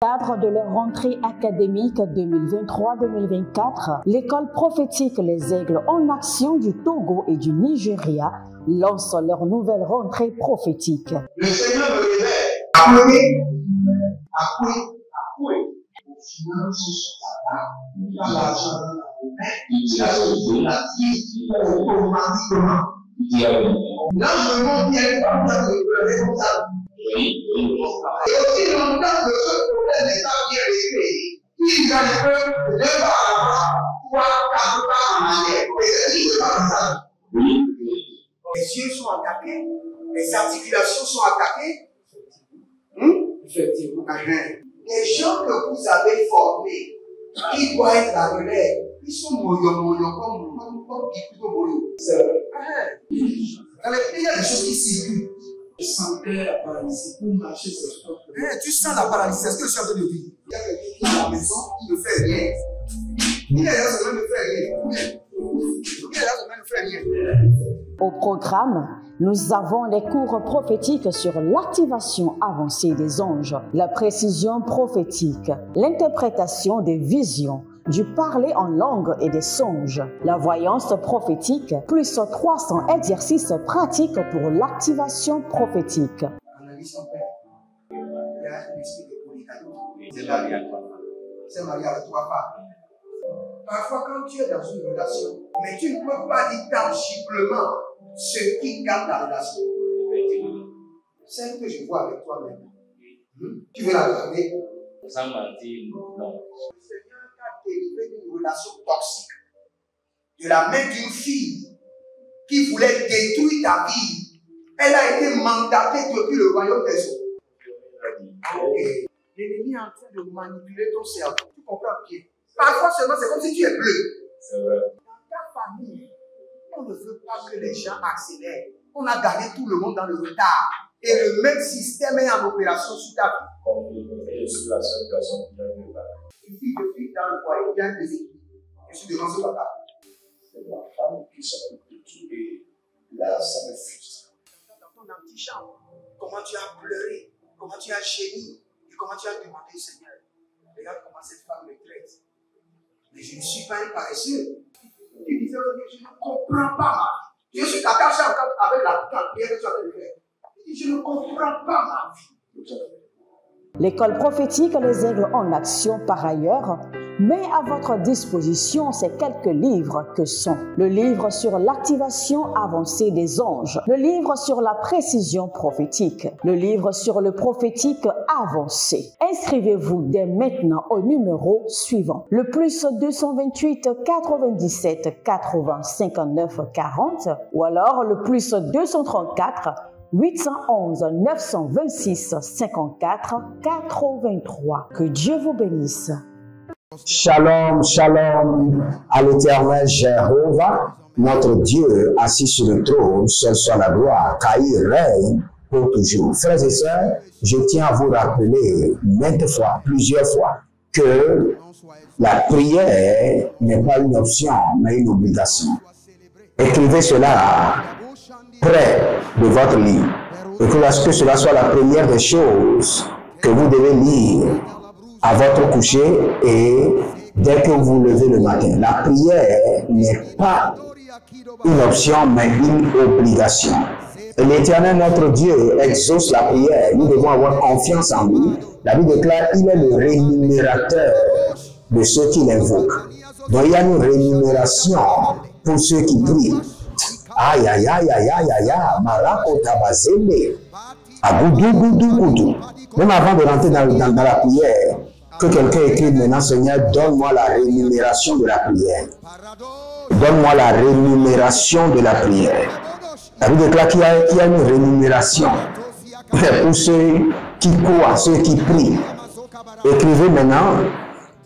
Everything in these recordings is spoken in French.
Cadre de leur rentrée académique 2023-2024, l'école prophétique Les Aigles en Action du Togo et du Nigeria lance leur nouvelle rentrée prophétique. Le Seigneur me révèle. Appelez. Au final, il a l'argent dans la main. Il a sauvé la vie automatiquement. Là, je me montre bien comme ça, comme ça. Et aussi longtemps que ce problème n'est pas bien réglé, il y a un peu de pas à l'avant, 3, 4 pas en arrière. Et c'est ce qui se passe. Les yeux sont attaqués, les articulations sont attaquées. Effectivement. Les gens que vous avez formés, qui doivent être la relève, ils sont moyo comme plutôt moyo. C'est vrai. Dans les pays, il y a des choses qui circulent. Je sentais la paralysie pour marcher sur ce corps. Tu sens la paralysie, c'est ce que je suis en train de dire. Il y a quelqu'un qui est à la maison, il ne fait rien. Il est là, il ne fait rien. Il est là, il ne fait rien. Au programme, nous avons les cours prophétiques sur l'activation avancée des anges, la précision prophétique, l'interprétation des visions, du parler en langue et des songes, la voyance prophétique, plus 300 exercices pratiques pour l'activation prophétique. Analyse ton père. Il y a un esprit de polygamy. C'est marié à 3 femmes. C'est marié à 3 femmes. Parfois, quand tu es dans une relation, mais tu ne peux pas dire tangiblement ce qui garde la relation. Celle que je vois avec toi maintenant. Tu veux la garder? Sans mentir, non. Le Seigneur t'a délivré d'une relation toxique. De la main d'une fille qui voulait détruire ta vie. Elle a été mandatée depuis le royaume des eaux. Et l'ennemi est en train de manipuler ton cerveau. Tu comprends bien? Parfois seulement, c'est comme si tu es bleu. C'est vrai. Dans ta famille, on ne veut pas que les gens accélèrent. On a gardé tout le monde dans le retard. Et le même système est en opération sur ta vie. Je suis la seule personne qui a vu ça. Une fille de fille dans le foyer, bien déséquilibrée. Je suis devant ce papa. C'est ma femme qui s'occupe de tout et là, ça me frustre. Dans ton antichambre, comment tu as pleuré, comment tu as gémi et comment tu as demandé au Seigneur. Regarde comment cette femme me traite. Mais je ne suis pas un paresseux. Tu disais, je ne comprends pas ma vie. Je suis attaché avec la prière que tu as fait de faire. Je ne comprends pas ma vie. L'école prophétique Les Aigles en Action, par ailleurs, met à votre disposition ces quelques livres que sont le livre sur l'activation avancée des anges, le livre sur la précision prophétique, le livre sur le prophétique avancé. Inscrivez-vous dès maintenant au numéro suivant, le plus 228 97 80 59 40 ou alors le plus 234 811 926 54 83. Que Dieu vous bénisse. Shalom, shalom à l'Éternel Jéhovah, notre Dieu assis sur le trône, seul soit la gloire, car il règne pour toujours. Frères et sœurs, je tiens à vous rappeler maintes fois, plusieurs fois, que la prière n'est pas une option, mais une obligation. Écrivez cela près de votre lit, et que cela soit la première des choses que vous devez lire à votre coucher et dès que vous levez le matin. La prière n'est pas une option, mais une obligation. L'Éternel, notre Dieu, exauce la prière. Nous devons avoir confiance en lui. La Bible déclare qu'il est le rémunérateur de ceux qui l'invoquent. Donc il y a une rémunération pour ceux qui prient. Aïe, aïe, aïe, aïe, aïe, aïe, Marako Tabazele, Agoudou, Goudou, Goudou. Même avant de rentrer dans la prière, que quelqu'un écrive maintenant, Seigneur, donne-moi la rémunération de la prière. Donne-moi la rémunération de la prière. La Bible déclare qu'il y a une rémunération pour ceux qui croient, ceux qui prient. Écrivez maintenant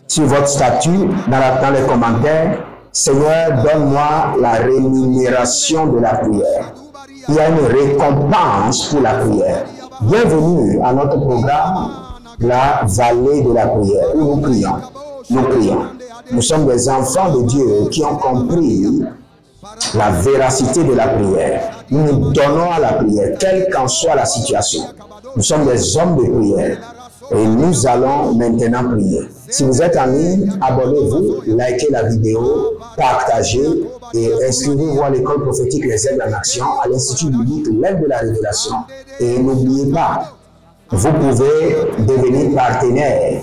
sur votre statut, dans les commentaires, Seigneur, donne-moi la rémunération de la prière. Il y a une récompense pour la prière. Bienvenue à notre programme, la vallée de la prière, où nous prions. Nous prions. Nous sommes des enfants de Dieu qui ont compris la véracité de la prière. Nous nous donnons à la prière, quelle qu'en soit la situation. Nous sommes des hommes de prière. Et nous allons maintenant prier. Si vous êtes en ligne, abonnez-vous, likez la vidéo, partagez et inscrivez-vous à l'école prophétique Les Aigles en Action, à l'Institut biblique L'Aile de la Révélation. Et n'oubliez pas, vous pouvez devenir partenaire,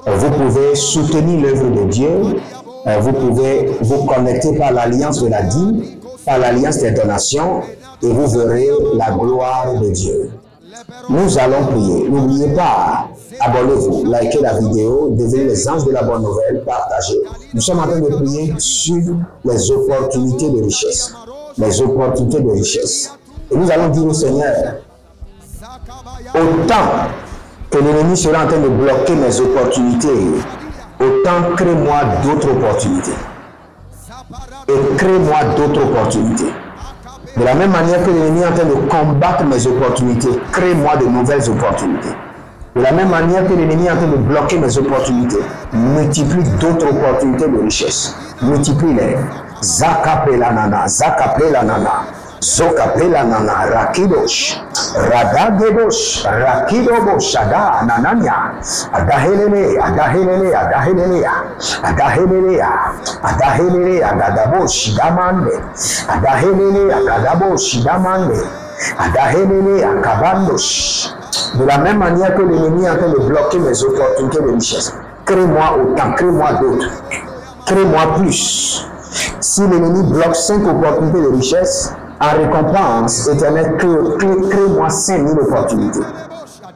vous pouvez soutenir l'œuvre de Dieu, vous pouvez vous connecter par l'alliance de la dîme, par l'alliance des donations, et vous verrez la gloire de Dieu. Nous allons prier. N'oubliez pas, abonnez-vous, likez la vidéo, devenez les anges de la bonne nouvelle, partagez. Nous sommes en train de prier sur les opportunités de richesse. Les opportunités de richesse. Et nous allons dire au Seigneur, autant que l'ennemi sera en train de bloquer mes opportunités, autant crée-moi d'autres opportunités. Et crée-moi d'autres opportunités. De la même manière que l'ennemi est en train de combattre mes opportunités, crée-moi de nouvelles opportunités. De la même manière que l'ennemi est en train de bloquer mes opportunités, multiplie d'autres opportunités de richesse. Multiplie-les. Zakapelanana, Zakapelanana, Zokapelanana, Rakidosh, Radagedosh, Rakidobo, Shada, Nanania, Adahelele, Adahelele, Adahelelea, Adahelelea, Adahelele, Agadabo, Shidamande, Adahelele, Agadabo, Shidamande, Adahelele, Akabandosh. De la même manière que l'ennemi est en train de bloquer mes opportunités de richesse, crée-moi autant, crée-moi d'autres, crée-moi plus. Si l'ennemi bloque 5 opportunités de richesse, en récompense éternelle, crée-moi 5000 opportunités.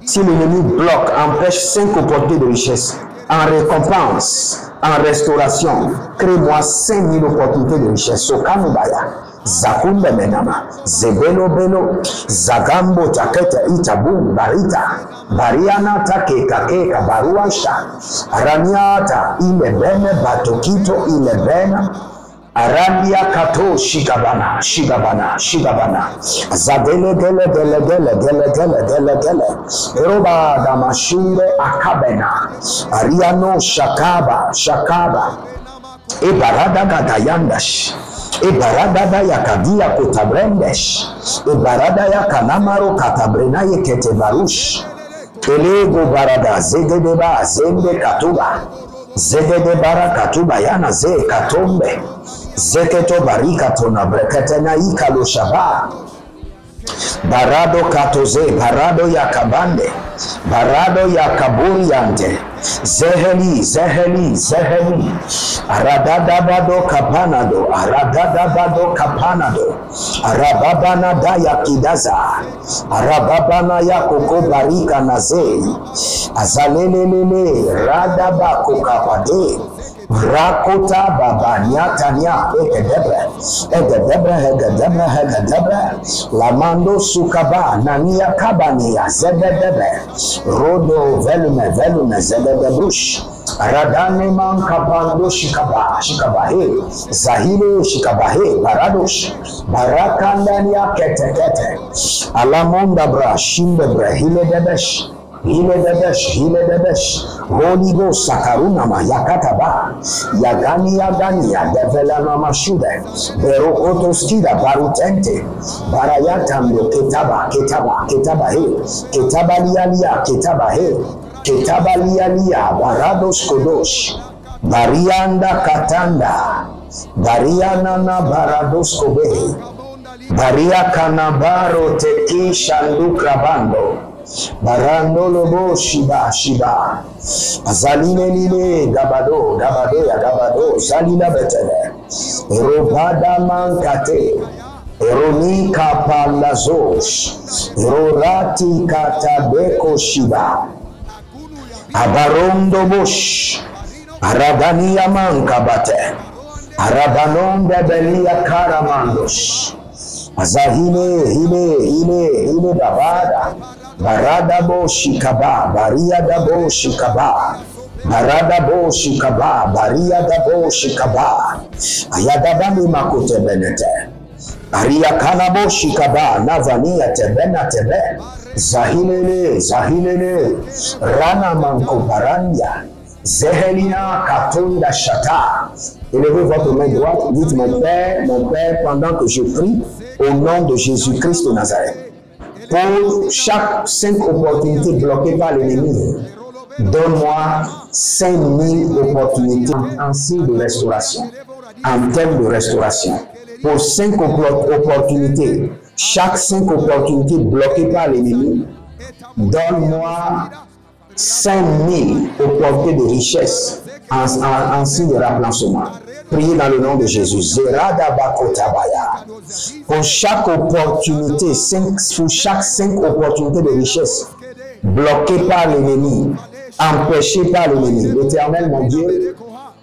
Si l'ennemi bloque, empêche 5 opportunités de richesse, en récompense, en restauration, crée-moi 5000 opportunités de richesse. Sokanubaya, Zakumbe Menama, Zebelo Belo, Zagambo Taketa Itabum Barita, Bariana Take Kakeka Baruasha, Araniata, Ilebene, Batokito, Ilebena, Arabia Kato Shigabana, Shigabana, Shigabana, Zadele Dele Dele Dele Dele Dele Dele Dele, Roba Damashunde Akabena, Ariano Shakaba, Shakaba, Ebarada Gatayandash, Ebarada Yakadia Kotabrendesh, Ebarada Yakanamaro Katabrena Yeketebarush, Elego Barada, Zegedeba, Zende Katuba, Zegede Barakatuba Yana Ze Katombe, Zeketo Barikatona Breketena Ikalo Shaba, Barado Katoze, Barado Yakabande, Barado Yakaburiante, Zeheli, Zeheli, Zeheli, Aradadabado Kapanado, Aradadabado Kapanado, Arababana Daya Kidaza, Arababana Yakoko Barika Nazei, Azalelele, Radabako Kapade, Rakota Baba Nyatanya, Egedebre, Lamando Sukaba, Nania Kabania, Zedebe, Rodo Velume, Zedebrush, Radane Man Kabando Shikaba, Shikabahe, Zahile Shikabahe, Baradosh, Barakandania Kete, Alamonda Bra, Shimbebre, Hiledebesh. Hiledebesh, Holy Ghost, Sakarunama, Yakataba, Yagani, Develana Mashude, Bero Otoskida, Barutente, Barayatambo, Ketabalialia, Barados Kodosh, Barianda Katanda, Barianana Barados Kobe, Bariakanabaro Teki Shandukrabando, Barando Lobo Shiba, Azaline Lile, Gabado, Zalina Betele, Robada Mankate, Eronika Palazos, Rorati Katabeko Shiba, Abarondo Bush, Arabania Mankabate, Arabanon de Belia Karamandos, Azahile, Babada, Baradabo Shikaba, Bariadabo Shikaba, Baradabo Shikaba, Bariadabo Shikaba, Ayadabani Makote Benete, Ariakanabo Shikaba, Navania Tebena Tebe, Zahilele, Rana Manko Baranya, Zehelina Katunda Shata. Élevez votre main droite, dites mon Père, pendant que je prie, au nom de Jésus-Christ de Nazareth. Pour chaque 5 opportunités bloquées par l'ennemi, Donne-moi 5000 opportunités en signe de restauration, en termes de restauration. Pour 5 opportunités, chaque 5 opportunités bloquées par l'ennemi, donne-moi 5000 opportunités de richesse en signe de remplacement. Priez dans le nom de Jésus. Pour chaque opportunité, pour chaque 5 opportunités de richesse bloquées par l'ennemi, empêchées par l'ennemi, l'Éternel, mon Dieu,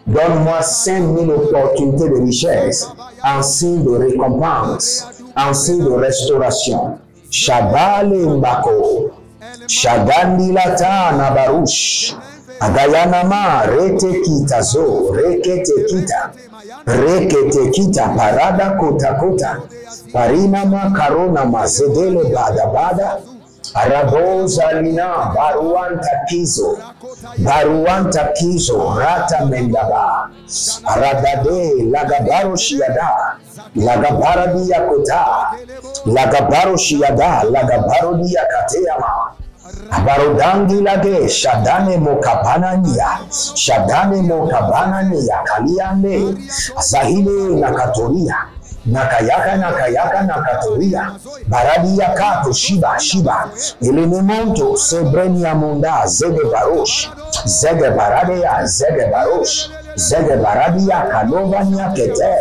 donne-moi 5000 opportunités de richesse en signe de récompense, en signe de restauration. Shabale Mbako, Shagandilata Nabarush, Agayanama, Rete Kita Zo, Rekete Kita, Parada Kota Kota, Parinama Karonama, Zedele Bada Bada, Araboza Lina, Baruanta Kizo, Rata Mendaba, Aradade, Lagabaro Shiada, Lagabara Diakota, Lagabaro Shiada, Lagabaro Diakateama, Barodangi Lage, Shadane Mokabanania, Kaliande, Zahile Nakatoria, Nakayaka Nakatoria, Baradia Kato, Shiba, Elenemonto, Sebrenia Munda, Zege Barosh, Zege Baradea, Zege Barosh, Zege Baradia, Kalovania Kete,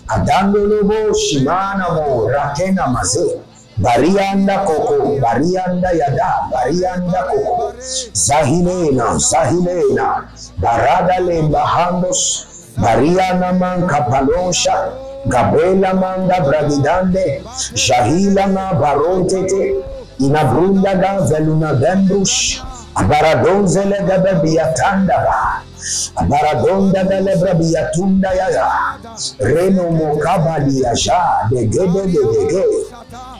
Adandolobo, Shimana Mo, Rakena Maze, Barianda Koko, Barianda Yada, Barianda Koko, Zahilena, Barada Lemba Handos, Bariana Man Kapalosha, Gabela Manda Bradidande, Jahila na Barontete, Inabrunda da Veluna Dembrush, Abaradonzele da Bebiatanda, Abaradonda da Lebrabiatunda Yaga, Reno Mokabali Yaja, de Gede,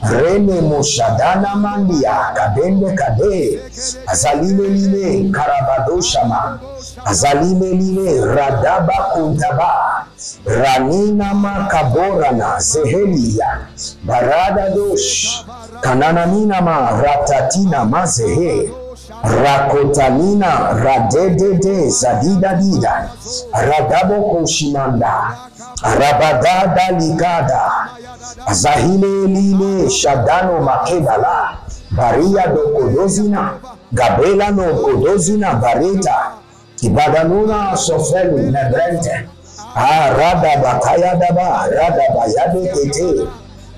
Rene Moshadana Mandia, Kadende Kade, Azalile Lile, Karabado Shama, Azalile Lile, Radaba Kuntaba, Ranina Makaborana, Zehelia, Barada Dosh, Kanananina Ma, Ratatina Mazehe, Rakotanina, Radede, Zadida Dida, Radabo Koshimanda, Rabadada Ligada, Azahile Lile, Shadano Makebala, Baria do Kodozina, Gabela no Kodozina Bareta, Ibadanuna Sofelu Nebrente, Rada Bakaya Daba, Rada Bayade Kete,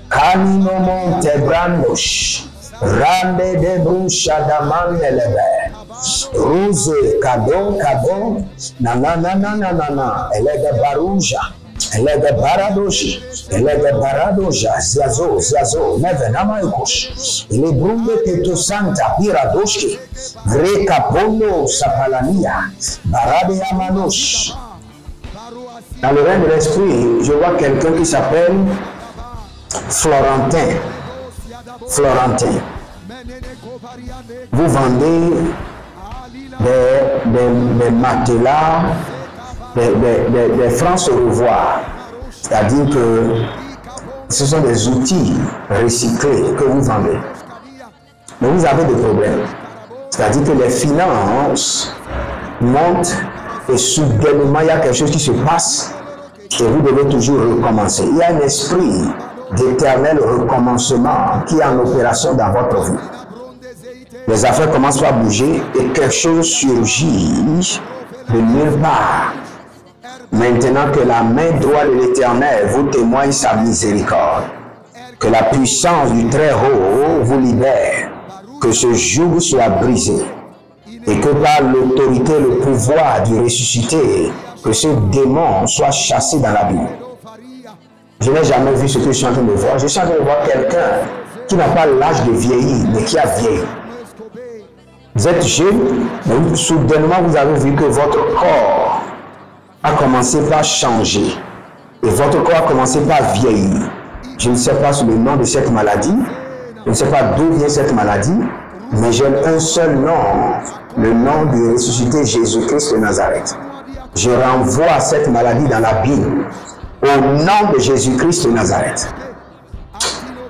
Kanino Monte Brandosh, Rande de Brusha Damandelebe, Rose, Kadon, Nanana, Elega Baruja, Elega Baradoshi, Elega Baradoja, Ziazo, Nevenama Ikosh, Ele Brumbe Teto Santa, Piradoshi, Reka Pondo, Sapalania, Barade Amanosh. Dans le règne de l'esprit, je vois quelqu'un qui s'appelle Florentin. Vous vendez des matelas, des francs au revoir. C'est-à-dire que ce sont des outils recyclés que vous vendez. Mais vous avez des problèmes. C'est-à-dire que les finances montent et soudainement il y a quelque chose qui se passe et vous devez toujours recommencer. Il y a un esprit d'éternel recommencement qui est en opération dans votre vie. Les affaires commencent à bouger et quelque chose surgit de nulle part. Maintenant que la main droite de l'Éternel vous témoigne sa miséricorde, que la puissance du Très-Haut vous libère, que ce joug soit brisé et que par l'autorité et le pouvoir du ressuscité, que ce démon soit chassé dans la vie. Je n'ai jamais vu ce que je suis en train de voir. Je suis en train de voir quelqu'un qui n'a pas l'âge de vieillir, mais qui a vieilli. Vous êtes jeune, mais soudainement vous avez vu que votre corps a commencé par changer. Et votre corps a commencé par vieillir. Je ne sais pas le nom de cette maladie. Je ne sais pas d'où vient cette maladie. Mais j'ai un seul nom. Le nom du ressuscité Jésus-Christ de Nazareth. Je renvoie cette maladie dans l'abîme. Au nom de Jésus-Christ de Nazareth.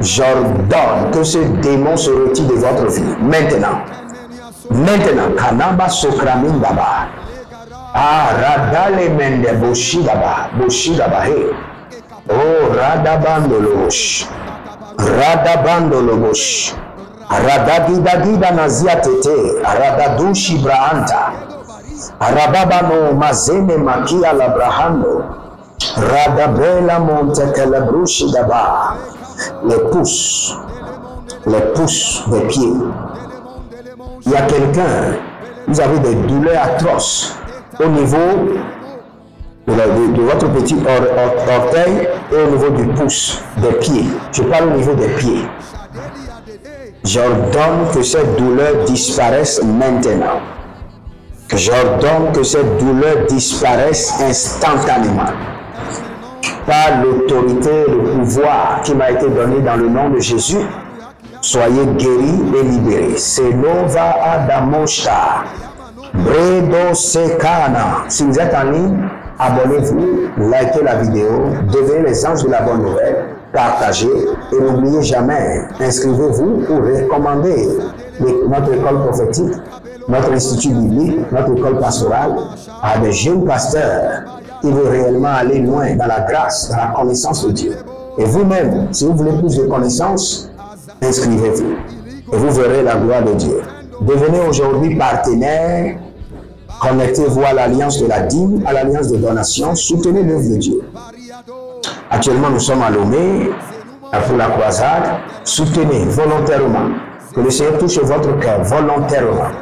J'ordonne que ce démon se retire de votre vie. Maintenant. Maintenant, Kanamba Sokramindaba. Ah, Radale Mende Boshidaba. Boshidaba. Hey. Oh, Radabandolobosh. Radabandolobosh. Radagida Nazia Tete. Radadushi Brahanta. Arababano Mazene Makia Labrahando. Radabela Montekelebrushi Daba. Les pouces des pieds. Il y a quelqu'un, vous avez des douleurs atroces au niveau de votre petit orteil et au niveau du pouce des pieds. Je parle au niveau des pieds. J'ordonne que cette douleur disparaisse maintenant. J'ordonne que cette douleur disparaisse instantanément. Par l'autorité et le pouvoir qui m'a été donné dans le nom de Jésus, soyez guéris et libérés. Senova Adamoshta. Bredo Sekana. Si vous êtes en ligne, abonnez-vous, likez la vidéo, devenez les anges de la bonne nouvelle, partagez et n'oubliez jamais, inscrivez-vous ou recommandez notre école prophétique, notre institut biblique, notre école pastorale à des jeunes pasteurs qui veulent réellement aller loin dans la grâce, dans la connaissance de Dieu. Et vous-même, si vous voulez plus de connaissances, inscrivez-vous et vous verrez la gloire de Dieu. Devenez aujourd'hui partenaire, connectez-vous à l'alliance de la dîme, à l'alliance de donation, soutenez l'œuvre de Dieu. Actuellement, nous sommes à Lomé, pour la croisade, soutenez volontairement, que le Seigneur touche votre cœur volontairement.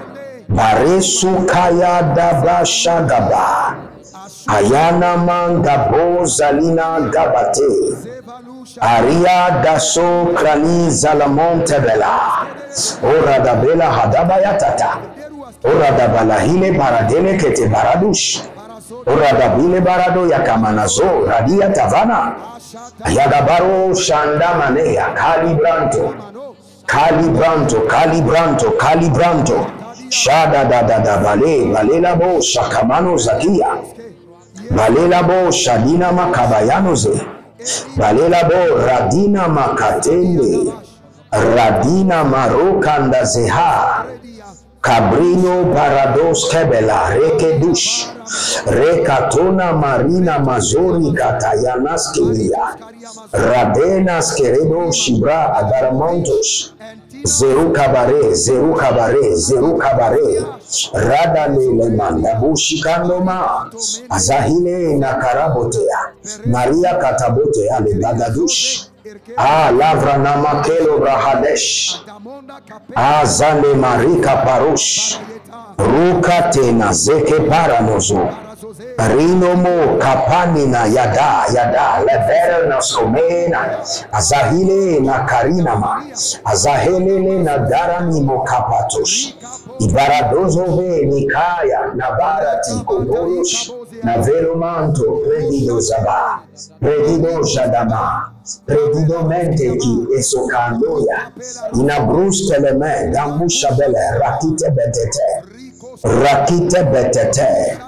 Bare Sukaya Daba Shagaba, Ayana Mangabo Zalina Gabate, Aria Daso Krani Zalamon Tebela, Ora Bela Hadabayatata, Ora Balahile Baradele Kete Baradush, Ora Bile Barado Yakamanazo, Radia Tavana, Ayagabaro Shandamanea, Calibranto, Shada da Balela Bo Shakamano Zakia, Balela Bo Shadina Makabayanoze, Balela Bo Radina Makatele, Radina Marokanda Zeha, Cabrino Barados Kebela, Rekedush, Rekatona Marina Mazori Katayanas Kelia, Radenas Keredo Shibra Agaramontos, Zeru Kabare, Radale Lemanda Bushikandoma, Azahile Nakarabotea, Maria Katabotea Le Bagadush, Lavra Namakelo Brahadesh, Zale Marika Parush, Rukatena Zeke Paranozo, Rinomo Kapanina Yada, Leverna Somena, Azahile na Karinama, Azahele na Daranimo Kapatush, Ibaradozove Nikaya, Nabarati Kodosh, Naveromanto, Predido Zaba, Predido Jadama, Predido Menteki, Esokandoya, Inabrus Teleme, Gambusha Bele, Rakite Betete.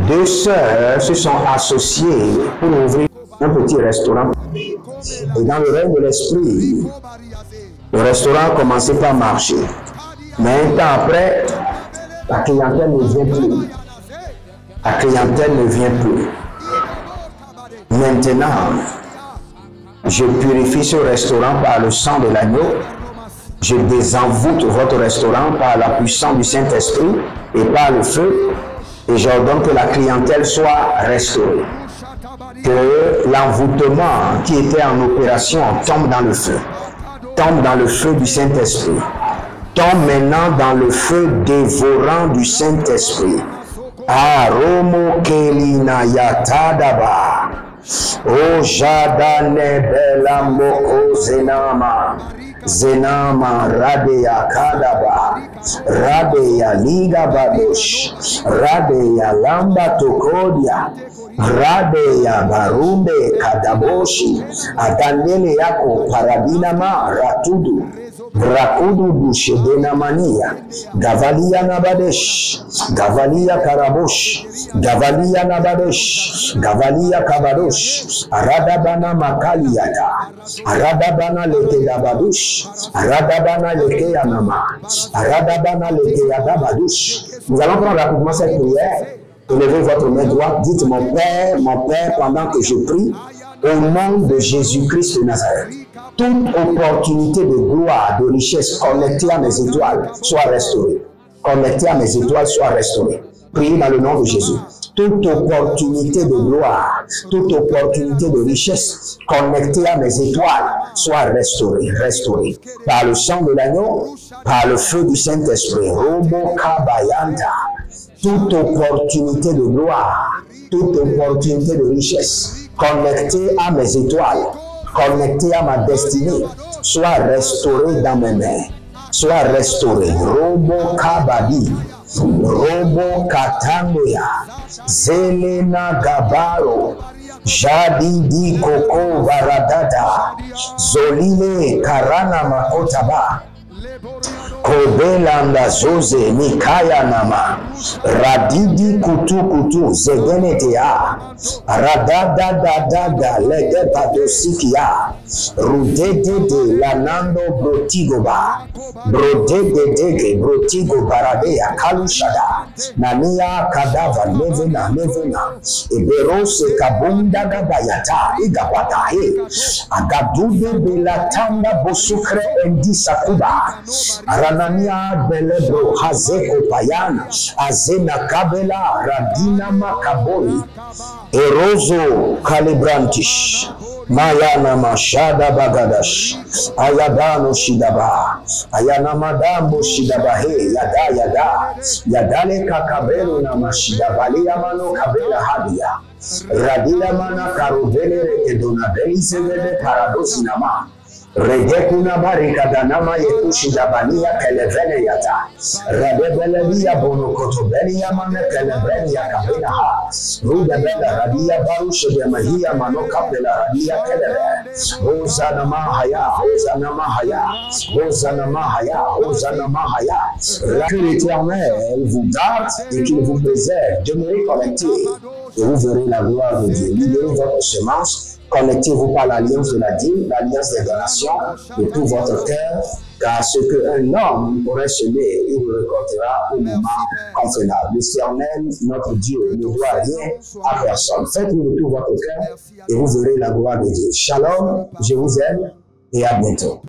Deux sœurs se sont associées pour ouvrir un petit restaurant. Et dans le règne de l'esprit, le restaurant a commencé par marcher. Mais un temps après, la clientèle ne vient plus. Maintenant, je purifie ce restaurant par le sang de l'agneau. Je désenvoûte votre restaurant par la puissance du Saint-Esprit et par le feu. Et j'ordonne que la clientèle soit restaurée. Que l'envoûtement qui était en opération tombe dans le feu. Tombe dans le feu du Saint-Esprit. Tombe maintenant dans le feu dévorant du Saint-Esprit. Aromo kelina yatadaba. O jadane bela moko Zenama Radeya Kadaba, Radeya Liga Badosh, Radeya Lamba Tokodia, Radeya Barumbe Kadaboshi, Adanele Yako Paradinama Ratudu, Rakudu Bushe Denamania, Gavalia Nabadesh, Gavalia Karabosh, Gavalia Nabadesh, Gavalia Kabadosh, Aradabana Makaliada, Aradabana Lekedabadush, Aradabana Lekeyanama, Aradabana Lekeyadabadush. Nous allons prendre rapidement cette prière. Élevez votre main droite, dites mon Père, pendant que je prie, au nom de Jésus-Christ de Nazareth. Toute opportunité de gloire, de richesse connectée à mes étoiles soit restaurée. Connectée à mes étoiles soit restaurée. Priez dans le nom de Jésus. Toute opportunité de gloire, toute opportunité de richesse connectée à mes étoiles soit restaurée, restaurée. Par le sang de l'agneau, par le feu du Saint-Esprit. Robo Kabayanta. Toute opportunité de gloire, toute opportunité de richesse connectée à mes étoiles, connectée à ma destinée, soit restaurée dans mes mains, soit restaurée. Robo Kabadi, Robo Katangoya, Zelena Gabaro, Jadidi Koko Varadada, Zoline Karana Makotaba, Kobelanda Zoze Nikaya Nama, Radidi Kutu Zegenetea, Radada Lede Padosikia, Rudede Lanando Brotigoba, Brodede Brotigo Baradea Kalushada, Nania Kadava Nevena, Eberose Kabunda Gabayata, Igapatahe, Agadude Belatanda Bosukre Endi Sakuba, Aranania Belebro Hazeko Payana, Azena Kabela, Radina Makabori, Erozo Kalibrantish, Mayana Mashada Bagadash, Ayadano Shidaba, Ayana Madambo Shidabahe, Yadale Kakabelo Namashidabali Amano Kabela Hadia, Radila Mana Karuvele Edona Belisevele Paradosinama. Regekuna barika danama yekushida bania kelevene yata. Radebelelia bonokotobeli yamane kelevene yakabena ha. Rudebela radia barushe de mahia manokapela radia keleve. Hosana mahaya, Hosana mahaya, Hosana mahaya, Hosana mahaya. Que l'Éternel vous garde et qu'il vous préserve. Demeurez connectés et vous verrez la gloire de Dieu. Libérez votre semence. Connectez-vous par l'alliance de la dîme, l'alliance des donations de tout votre cœur, car ce qu'un homme aurait semé, il vous récoltera au moment convenable. L'Éternel, notre Dieu, ne doit rien à personne. Faites-le de tout votre cœur et vous verrez la gloire de Dieu. Shalom, je vous aime et à bientôt.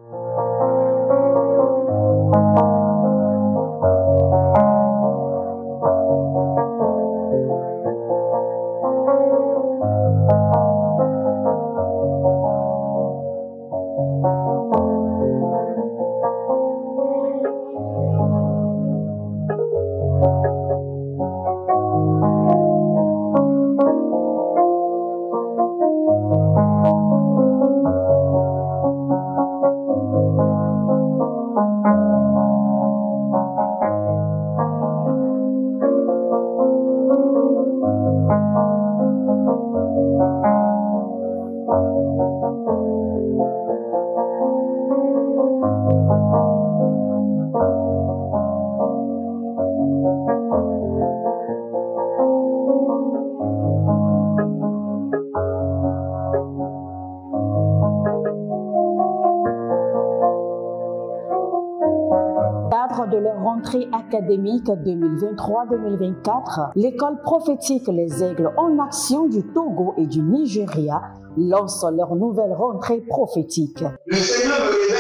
De leur rentrée académique 2023-2024, l'école prophétique Les Aigles en Action du Togo et du Nigeria lance leur nouvelle rentrée prophétique. Le Seigneur me révèle.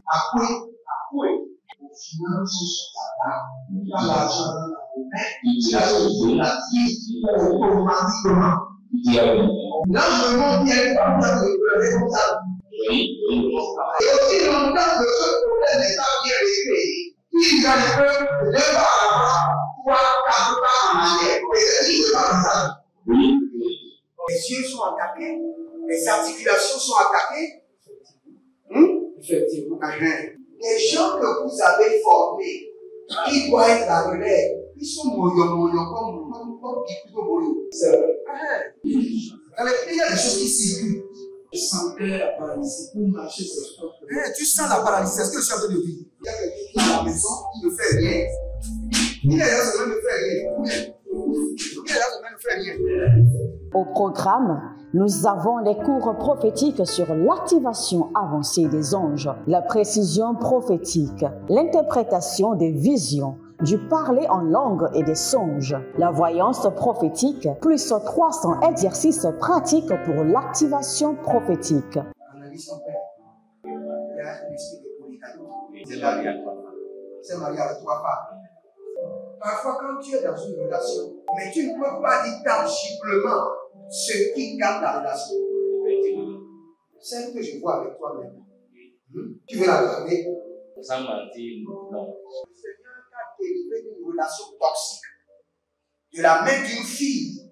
Appuyez. Finances dans l'argent dans la automatiquement. Là, je me montre bien comme ça, et aussi longtemps que ce problème n'est pas bien réglé, ils en peuvent deux pas à l'avant, trois, quatre pas en arrière. Et c'est juste comme ça. Les yeux sont attaqués, les articulations sont attaquées. Effectivement. Les gens que vous avez formés, qui doivent être la relève, ils sont moyo comme plutôt moyo. C'est vrai. Il y a des choses qui circulent. Je sentais apparaître pour marcher sur ce Tu sens la paralysie, c'est ce que je suis en train de dire. Il y a quelqu'un qui est à la maison, il ne fait rien. Il est là, il ne fait rien. Il est là, il ne fait rien. Au programme, nous avons les cours prophétiques sur l'activation avancée des anges, la précision prophétique, l'interprétation des visions, du parler en langue et des songes, la voyance prophétique, plus 300 exercices pratiques pour l'activation prophétique. Analyse ton père. Il y a un esprit de polygamy. C'est marié à trois femmes. C'est marié à trois femmes. Parfois, quand tu es dans une relation, mais tu ne peux pas dire tangiblement ce qui garde la relation. Celle que je vois avec toi maintenant. Tu veux la garder? Sans mentir, non. Le Seigneur t'a délivré d'une relation toxique. De la main d'une fille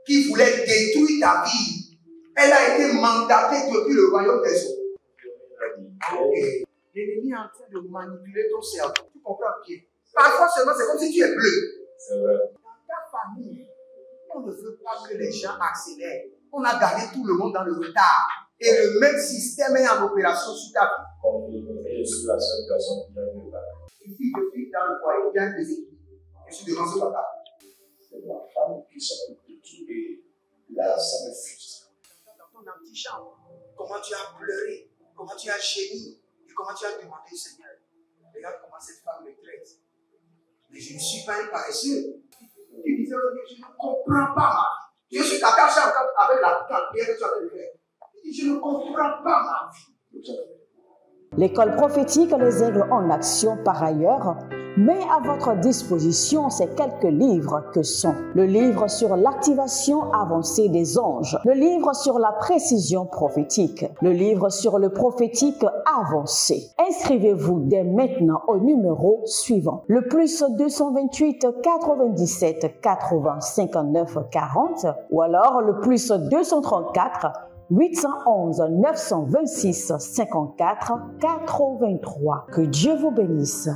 qui voulait détruire ta vie. Elle a été mandatée depuis le royaume des eaux. Okay. L'ennemi est en train de manipuler ton cerveau. Tu comprends bien? Parfois seulement, c'est comme si tu es bleu. C'est vrai. Dans ta famille, on ne veut pas que les gens accélèrent. On a gardé tout le monde dans le retard. Et le même système est en opération sur ta vie. Comme je suis la seule personne qui a vu ça. Une fille de fille dans le foyer, bien déséquilibrée. Je suis devant ce papa. C'est ma femme qui s'occupe de tout et là, ça me frustre. Dans ton antichambre, comment tu as pleuré, comment tu as gémi et comment tu as demandé, Seigneur, regarde comment cette femme me traite. Mais je ne suis pas un paresseux. Tu disais, je ne comprends pas ma vie. Je suis attaché avec la prière que tu as fait de faire. Je ne comprends pas ma vie. L'école prophétique Les Aigles en Action, par ailleurs, met à votre disposition ces quelques livres que sont le livre sur l'activation avancée des anges, le livre sur la précision prophétique, le livre sur le prophétique avancé. Inscrivez-vous dès maintenant au numéro suivant, le plus 228 97 80 59 40 ou alors le plus 234 811 926 54 83. Que Dieu vous bénisse.